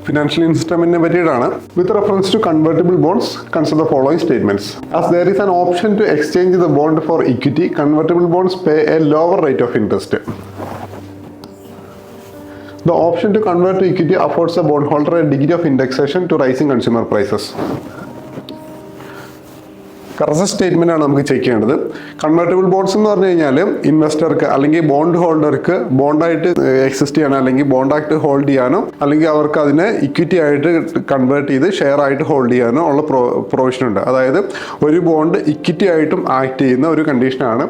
Financial ഇൻസ്ട്രുമെന്റിനെ പറ്റിയിട്ടാണ്. With reference to convertible bonds consider the following statements. As there is an option to exchange the bond for equity, convertible bonds pay a lower rate of interest. The option to convert to equity affords the bondholder a degree of indexation to rising consumer prices. Correct statement ആണ് നമുക്ക് check ചെയ്യേണ്ടത്. Convertible bonds എന്ന് പറഞ്ഞു കഴിഞ്ഞാൽ ഇൻവെസ്റ്റർക്ക് അല്ലെങ്കിൽ bond ഹോൾഡർക്ക് ബോണ്ടായിട്ട് exist ചെയ്യാനോ അല്ലെങ്കിൽ ബോണ്ടായിട്ട് hold ചെയ്യാനോ അല്ലെങ്കിൽ അവർക്ക് അതിനെ ഇക്വിറ്റി ആയിട്ട് കൺവേർട്ട് ചെയ്ത് ഷെയർ ആയിട്ട് ഹോൾഡ് ചെയ്യാനോ ഉള്ള പ്രൊവിഷൻ ഉണ്ട്. അതായത് ഒരു ബോണ്ട് ഇക്വിറ്റി ആയിട്ടും ആക്ട് ചെയ്യുന്ന ഒരു കണ്ടീഷനാണ്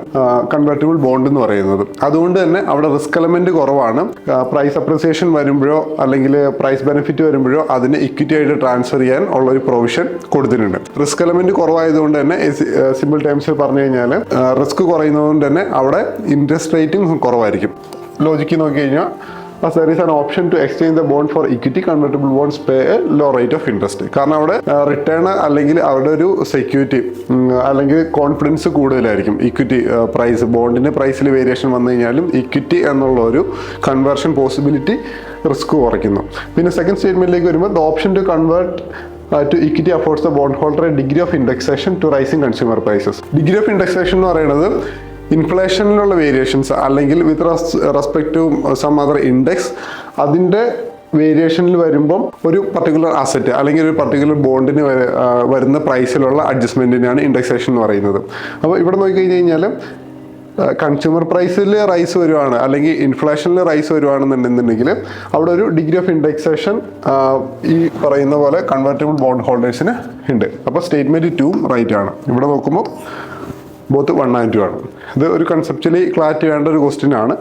കൺവേർട്ടിബിൾ ബോണ്ട് എന്ന് പറയുന്നത്. അതുകൊണ്ട് തന്നെ അവിടെ റിസ്ക് എലമെന്റ് കുറവാണ്. പ്രൈസ് അപ്രിസിയേഷൻ വരുമ്പോഴോ അല്ലെങ്കിൽ പ്രൈസ് ബെനിഫിറ്റ് വരുമ്പോഴോ അതിന് ഇക്വിറ്റി ആയിട്ട് ട്രാൻസ്ഫർ ചെയ്യാൻ ഉള്ള ഒരു പ്രൊവിഷൻ കൊടുത്തിട്ടുണ്ട്. റിസ്ക് എലമെന്റ് കുറവായതുകൊണ്ട് തന്നെ സിമ്പിൾ ടൈംസിൽ പറഞ്ഞു കഴിഞ്ഞാൽ റിസ്ക് കുറയുന്നതുകൊണ്ട് തന്നെ അവിടെ ഇൻട്രസ്റ്റ് റേറ്റും കുറവായിരിക്കും. ലോജിക്ക് നോക്കി കഴിഞ്ഞാൽ there is an option to exchange the bond for equity, convertible bonds pay a low rate of interest. കാരണം അവിടെ റിട്ടേൺ അല്ലെങ്കിൽ അവിടെ ഒരു സെക്യൂരിറ്റി അല്ലെങ്കിൽ കോൺഫിഡൻസ് കൂടുതലായിരിക്കും. ഇക്വിറ്റി പ്രൈസ് ബോണ്ടിന്റെ പ്രൈസിൽ വേരിയേഷൻ വന്നു കഴിഞ്ഞാലും ഇക്വിറ്റി എന്നുള്ള ഒരു കൺവേർഷൻ പോസിബിലിറ്റി റിസ്ക് കുറയ്ക്കുന്നു. പിന്നെ സെക്കൻഡ് സ്റ്റേറ്റ്മെന്റിലേക്ക് വരുമ്പോൾ the option to convert to equity affords the bondholder a degree of indexation to rising consumer prices. Degree of indexation എന്ന് പറയുന്നത് ഇൻഫ്ലേഷനിലുള്ള വേരിയേഷൻസ് അല്ലെങ്കിൽ with respect to some other index അതിൻ്റെ വേരിയേഷനിൽ വരുമ്പം ഒരു പർട്ടിക്കുലർ അസറ്റ് അല്ലെങ്കിൽ ഒരു പർട്ടിക്കുലർ ബോണ്ടിന് വരുന്ന പ്രൈസിലുള്ള അഡ്ജസ്റ്റ്മെൻറ്റിനാണ് ഇൻഡെക്സേഷൻ എന്ന് പറയുന്നത്. അപ്പോൾ ഇവിടെ നോക്കിക്കഴിഞ്ഞ് കഴിഞ്ഞാൽ കൺസ്യൂമർ പ്രൈസിൽ റൈസ് വരുവാണ് അല്ലെങ്കിൽ ഇൻഫ്ലേഷനിൽ റൈസ് വരുവാണെന്നുണ്ടെന്നുണ്ടെങ്കിൽ അവിടെ ഒരു ഡിഗ്രി ഓഫ് ഇൻഡെക്സേഷൻ ഈ പറയുന്ന പോലെ കൺവേർട്ടിബിൾ ബോണ്ട് ഹോൾഡേഴ്സിന് ഉണ്ട്. അപ്പോൾ സ്റ്റേറ്റ്മെൻറ്റ് 2 റൈറ്റ് ആണ്. ഇവിടെ നോക്കുമ്പോൾ ബോത്ത് 1 and 2 ആണ്. ഇത് ഒരു കൺസെപ്ച്വലി ക്ലാരിറ്റി വേണ്ട ഒരു ക്വസ്റ്റ്യൻ ആണ്.